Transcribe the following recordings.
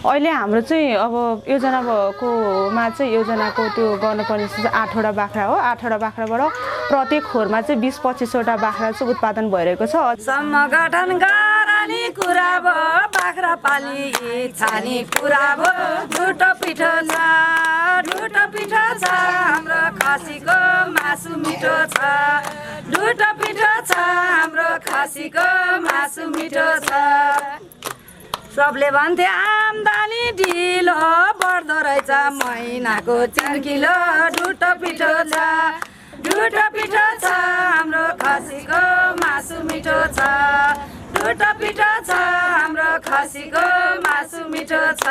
अहिले हाम्रो चाहिँ अब योजनाकोमा चाहिँ योजनाको त्यो गर्नुपर्ने चाहिँ 8वटा बाख्रा हो। 8वटा बाख्राबाट प्रत्येक खोरमा चाहिँ 20-25वटा बाख्रा चाहिँ उत्पादन भइरहेको छ। संगठन गरानी कुरा भयो, बाख्रा पाली छानी कुरा भयो। ढुटो पिठो छ, ढुटो पिठो छ, हाम्रो खसीको मासु मिठो छ। ढुटो पिठो छ, हाम्रो खसीको मासु मिठो छ। सबले भन्थे आम्दानी ढिलो बढ्दो रहेछ, महिनाको 4 किलो। ढुटो पिठो छ, ढुटो पिठो छ, हाम्रो खसीको मासु मिठो छ। ढुटो पिठो छ, हाम्रो खसीको मासु मिठो छ।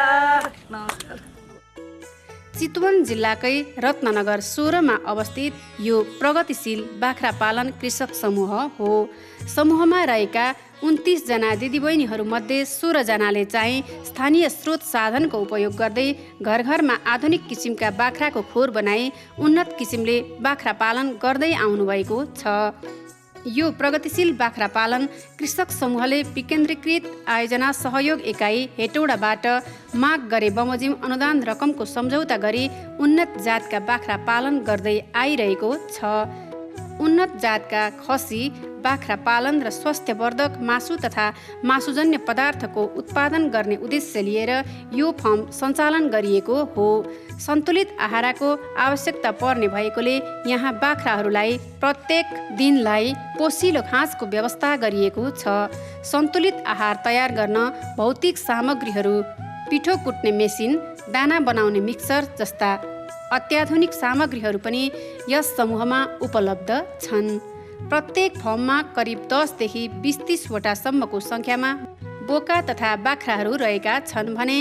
चितवन जिल्लाकै रत्ननगर 16 मा अवस्थित यो प्रगतिशील बाख्रा पालन कृषक समूह हो। समूहमा रहेका 29 जना दिदीबहिनीहरूमध्ये 16 जनाले चाहिँ स्थानीय स्रोत साधनको उपयोग गर्दै घर घरमा आधुनिक किसिमका बाख्राको खोर बनाई उन्नत किसिमले बाख्रा पालन गर्दै आउनुभएको छ। यो प्रगतिशील बाख्रा पालन कृषक समूहले विकेन्द्रीकृत आयोजना सहयोग एकाइ हेटौडाबाट माग गरे बमोजिम अनुदान रकमको सम्झौता गरी उन्नत जातका बाख्रा पालन गर्दै आइरहेको छ। उन्नत जातका खसी बाख्रा पालन र स्वास्थ्यवर्धक मासु तथा मासुजन्य पदार्थको उत्पादन गर्ने उद्देश्य लिएर यो फर्म सञ्चालन गरिएको हो। सन्तुलित आहारको आवश्यकता पर्ने भएकोले यहाँ बाख्राहरूलाई प्रत्येक दिनलाई पोसिलो घाँसको व्यवस्था गरिएको छ। सन्तुलित आहार तयार गर्न भौतिक सामग्रीहरू पिठो कुट्ने मेसिन, दाना बनाउने मिक्सर जस्ता अत्याधुनिक सामग्रीहरू पनि यस समूहमा उपलब्ध छन्। प्रत्येक फर्ममा करिब 10 देखि 20-30 वटा सम्मको सङ्ख्यामा बोका तथा बाख्राहरू रहेका छन् भने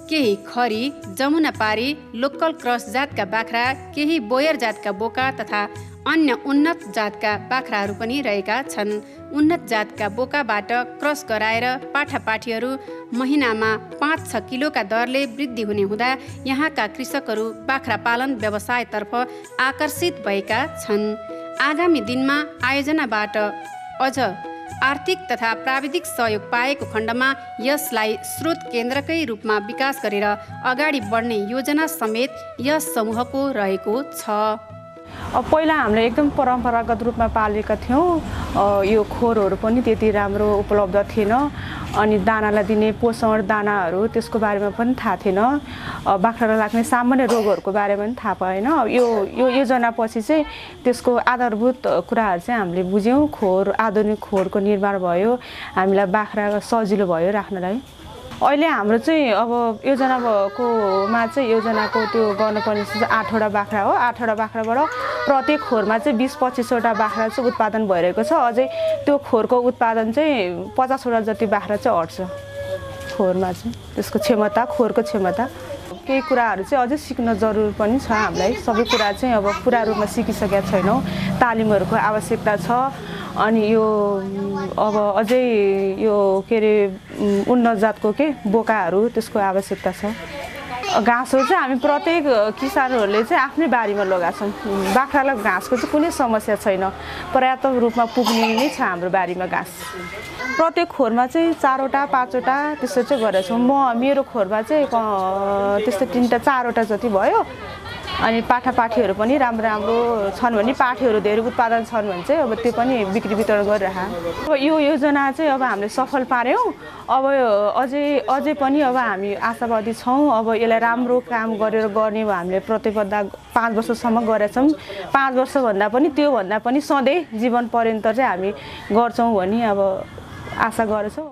केही खरी, जमुनापारी, लोकल क्रस जातका बाख्रा, केही बोयर जातका बोका तथा अन्य उन्नत जातका बाख्राहरू पनि रहेका छन्। उन्नत जातका बोकाबाट क्रस गराएर पाठापाठीहरू महिनामा 5-6 किलोका दरले वृद्धि हुने हुँदा यहाँका कृषकहरू बाख्रा पालन व्यवसायतर्फ आकर्षित भएका छन्। आगामी दिनमा आयोजनाबाट अझ आर्थिक तथा प्राविधिक सहयोग पाएको खण्डमा यसलाई स्रोत केन्द्रकै रूपमा विकास गरेर अगाडि बढ्ने योजना समेत यस समूहको रहेको छ। पहिला हामीले एकदम परम्परागत रूपमा पालेका थियौँ। यो खोरहरू पनि त्यति राम्रो उपलब्ध थिएन अनि दानालाई दिने पोषण दानाहरू त्यसको बारेमा पनि थाहा थिएन। बाख्रालाई लाग्ने सामान्य रोगहरूको बारेमा पनि थाहा पाएन। यो योजनापछि चाहिँ त्यसको आधारभूत कुराहरू चाहिँ हामीले बुझ्यौँ। आधुनिक खोरको निर्माण भयो, हामीलाई बाख्रा सजिलो भयो राख्नलाई। अहिले हाम्रो चाहिँ अब योजनाकोमा चाहिँ योजनाको त्यो गर्नुपर्ने चाहिँ 8वटा बाख्रा हो। 8वटा बाख्राबाट प्रत्येक खोरमा चाहिँ 20-25वटा बाख्रा चाहिँ उत्पादन भइरहेको छ। अझै त्यो खोरको उत्पादन चाहिँ 50वटा जति बाख्रा चाहिँ अट्छ खोरमा चाहिँ। त्यसको खोरको क्षमता केही कुराहरू चाहिँ अझै सिक्न जरुर पनि छ हामीलाई। सबै कुरा चाहिँ अब पुरा रूपमा सिकिसकेका छैनौँ। तालिमहरूको आवश्यकता छ। अनि यो अब अझै यो के अरे उन्नत जातको बोकाहरू त्यसको आवश्यकता छ। घाँसहरू चाहिँ हामी प्रत्येक किसानहरूले चाहिँ आफ्नै बारीमा लगाउँछौँ। बाख्रालाई घाँसको चाहिँ कुनै समस्या छैन। पर्याप्त रूपमा पुग्ने नै छ हाम्रो बारीमा घाँस। प्रत्येक खोरमा चाहिँ 4वटा 5वटा त्यस्तो चाहिँ गरेको छौँ। मेरो खोरमा चाहिँ त्यस्तो 3-4 वटा जति भयो। अनि पाठापाठीहरू पनि राम्रो छन् भने पाठीहरू धेरै उत्पादन छन् भने चाहिँ अब त्यो पनि बिक्री वितरण गरिरह। अब यो योजना चाहिँ अब हामीले सफल पार्यौँ। अब अझै पनि अब हामी आशावादी छौँ। अब यसलाई राम्रो काम गरेर गर्ने हामीले प्रतिबद्धता 5 वर्षसम्म गरेछौँ। 5 वर्षभन्दा पनि त्योभन्दा पनि सधैँ जीवन पर्यन्त चाहिँ हामी गर्छौँ भनी अब आशा गरेछौँ।